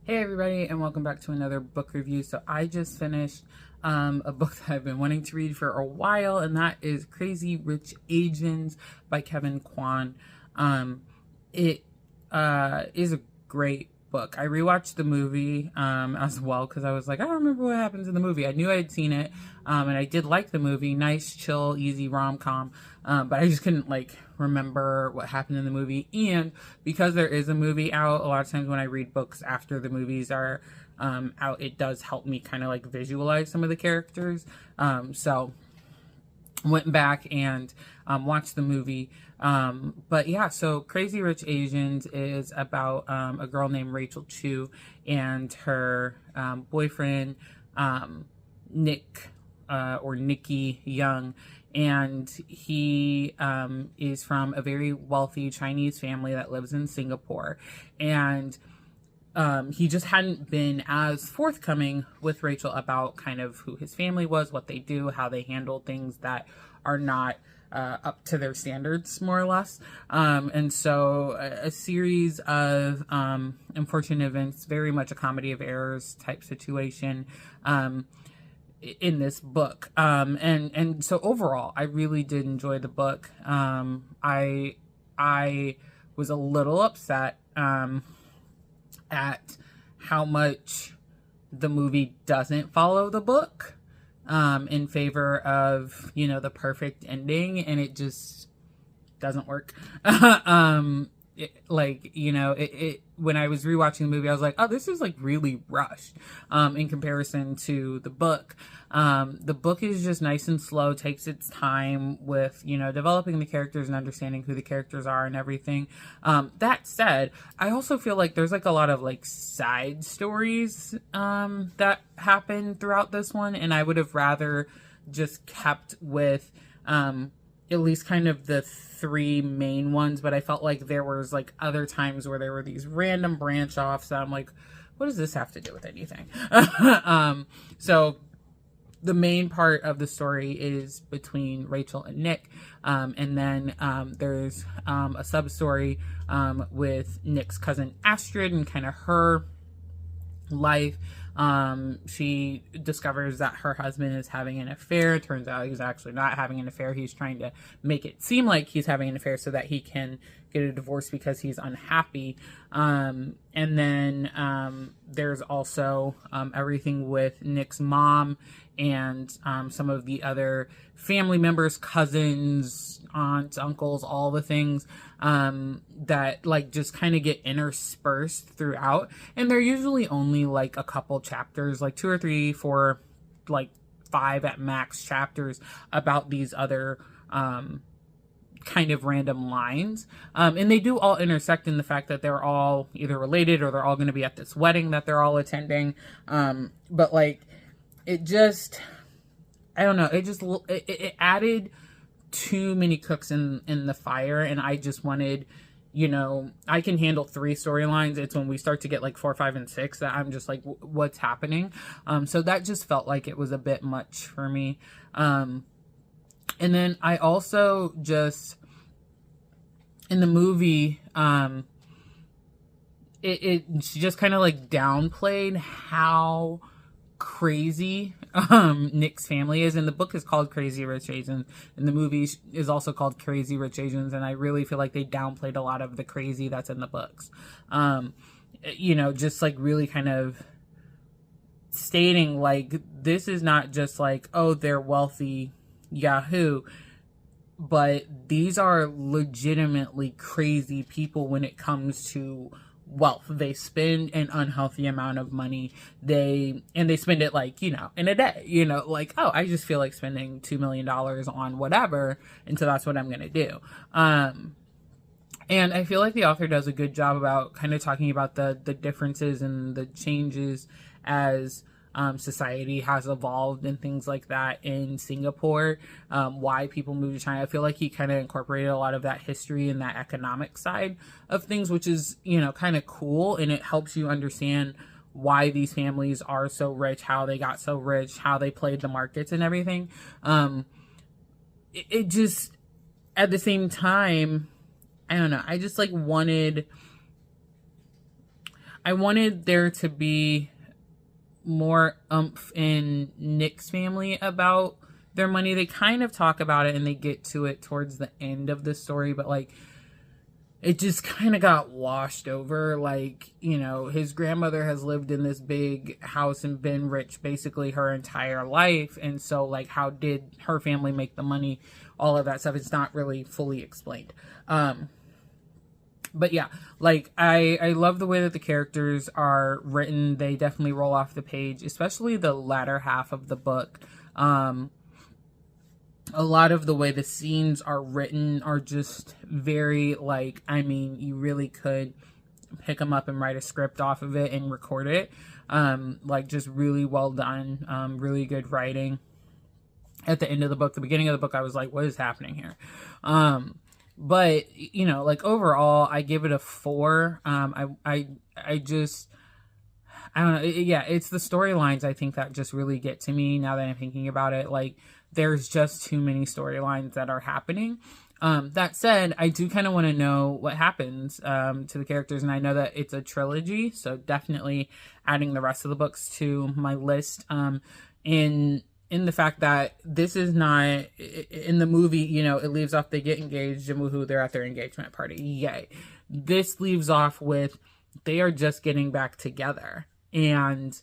Hey everybody, and welcome back to another book review. So I just finished a book that I've been wanting to read for a while, and that is Crazy Rich Asians by Kwan. It is a great book. I rewatched the movie as well because I was like, I don't remember what happens in the movie. I knew I had seen it, and I did like the movie. Nice, chill, easy rom-com, but I just couldn't remember what happened in the movie. And because there is a movie out, a lot of times when I read books after the movies are out, it does help me kind of visualize some of the characters. So went back and watched the movie. But yeah, so Crazy Rich Asians is about a girl named Rachel Chu and her boyfriend, Nick, or Nicky Young. And he is from a very wealthy Chinese family that lives in Singapore. And he just hadn't been as forthcoming with Rachel about kind of who his family was, what they do, how they handle things that are not up to their standards, more or less. And so a series of unfortunate events, very much a comedy of errors type situation in this book. And so overall, I really did enjoy the book. I was a little upset at how much the movie doesn't follow the book in favor of, the perfect ending, and it just doesn't work. When I was rewatching the movie, I was like, oh, this is really rushed in comparison to the book. The book is just nice and slow, takes its time with, developing the characters and understanding who the characters are and everything. That said, I also feel like there's a lot of side stories that happen throughout this one, and I would have rather just kept with at least kind of the three main ones, but I felt like there was other times where there were these random branch offs that I'm like, what does this have to do with anything? So the main part of the story is between Rachel and Nick, and then there's a sub story with Nick's cousin Astrid and kind of her life. She discovers that her husband is having an affair. It turns out he's actually not having an affair. He's trying to make it seem like he's having an affair so that he can get a divorce because he's unhappy. And then there's also everything with Nick's mom and some of the other family members, cousins, aunts, uncles, all the things that just kind of get interspersed throughout. And they're usually only a couple chapters, 2 or 3, 4, 5 at max chapters about these other kind of random lines. And they do all intersect in the fact that they're all either related or they're all going to be at this wedding that they're all attending. But it just, I don't know, it added too many cooks in the fire, and I just wanted, I can handle 3 storylines. It's when we start to get 4, 5, and 6 that I'm just what's happening? So that just felt like it was a bit much for me. And then I also just, in the movie, it just kind of downplayed how crazy Nick's family is. And the book is called Crazy Rich Asians, and the movie is also called Crazy Rich Asians, and I really feel like they downplayed a lot of the crazy that's in the books. Just really kind of stating this is not just oh, they're wealthy yahoo, but these are legitimately crazy people when it comes to wealth. They spend an unhealthy amount of money. They spend it in a day, oh, I just feel like spending $2 million on whatever, and so that's what I'm going to do. And I feel like the author does a good job about kind of talking about the differences and the changes as society has evolved and things like that in Singapore, why people move to China. I feel like he kind of incorporated a lot of that history and that economic side of things, which is, kind of cool, and it helps you understand why these families are so rich, how they got so rich, how they played the markets and everything. It just, at the same time, I don't know, I just wanted I wanted there to be more oomph in Nick's family about their money. They kind of talk about it and they get to it towards the end of the story, but like it just kind of got washed over. Like, you know, his grandmother has lived in this big house and been rich basically her entire life, and so like how did her family make the money? All of that stuff, it's not really fully explained. But yeah, like I love the way that the characters are written. They definitely roll off the page, especially the latter half of the book. A lot of the way the scenes are written are just very, like, I mean, you really could pick them up and write a script off of it and record it. Like, just really well done, really good writing. At the end of the book, the beginning of the book, I was like, what is happening here? But, you know, like, overall, I give it a 4. I don't know. Yeah, it's the storylines, I think, that just really get to me now that I'm thinking about it. Like, there's just too many storylines that are happening. That said, I do kind of want to know what happens to the characters, and I know that it's a trilogy, so definitely adding the rest of the books to my list. In the fact that this is not, in the movie, you know, it leaves off they get engaged and woohoo, they're at their engagement party. Yay. This leaves off with they are just getting back together. And,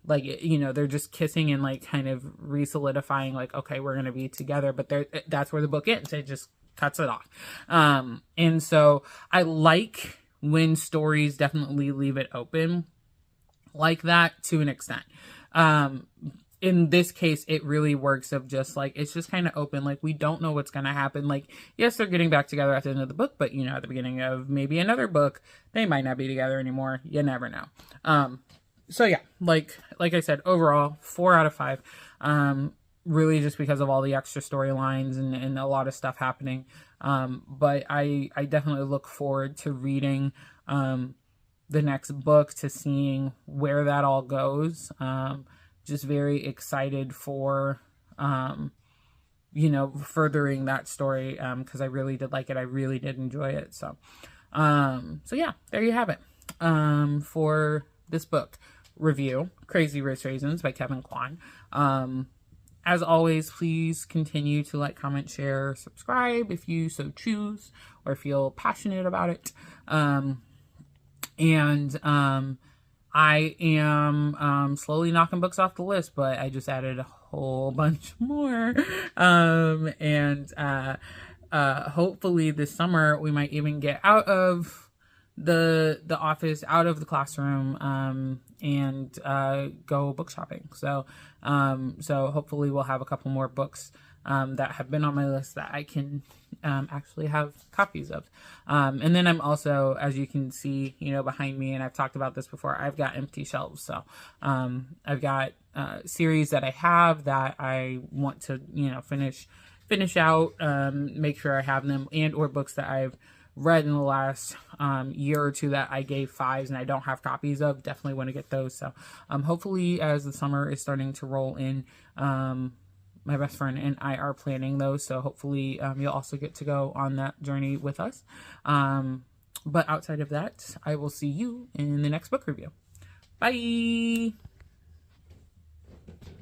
like, you know, they're just kissing and, like, kind of re-solidifying, like, okay, we're going to be together. But that's where the book ends. It just cuts it off. And so I like when stories definitely leave it open like that to an extent. In this case, it really works of just, like, it's just kind of open. Like, we don't know what's going to happen. Like, yes, they're getting back together at the end of the book, but, you know, at the beginning of maybe another book, they might not be together anymore. You never know. So yeah, like I said, overall, 4 out of 5. Really just because of all the extra storylines and a lot of stuff happening. But I definitely look forward to reading, the next book, to seeing where that all goes. Just very excited for, you know, furthering that story, because I really did like it. I really did enjoy it. So yeah, there you have it, for this book review, Crazy Rich Raisins by Kevin Kwan. As always, please continue to like, comment, share, subscribe if you so choose or feel passionate about it. I am slowly knocking books off the list, but I just added a whole bunch more. Hopefully this summer we might even get out of the office, out of the classroom, and go book shopping. So hopefully we'll have a couple more books that have been on my list that I can actually have copies of. And then I'm also, as you can see, you know, behind me, and I've talked about this before, I've got empty shelves. So I've got series that I have that I want to, you know, finish out, make sure I have them, and or books that I've read in the last year or two that I gave 5s and I don't have copies of. Definitely want to get those. So hopefully as the summer is starting to roll in, my best friend and I are planning those. So hopefully you'll also get to go on that journey with us. But outside of that, I will see you in the next book review. Bye!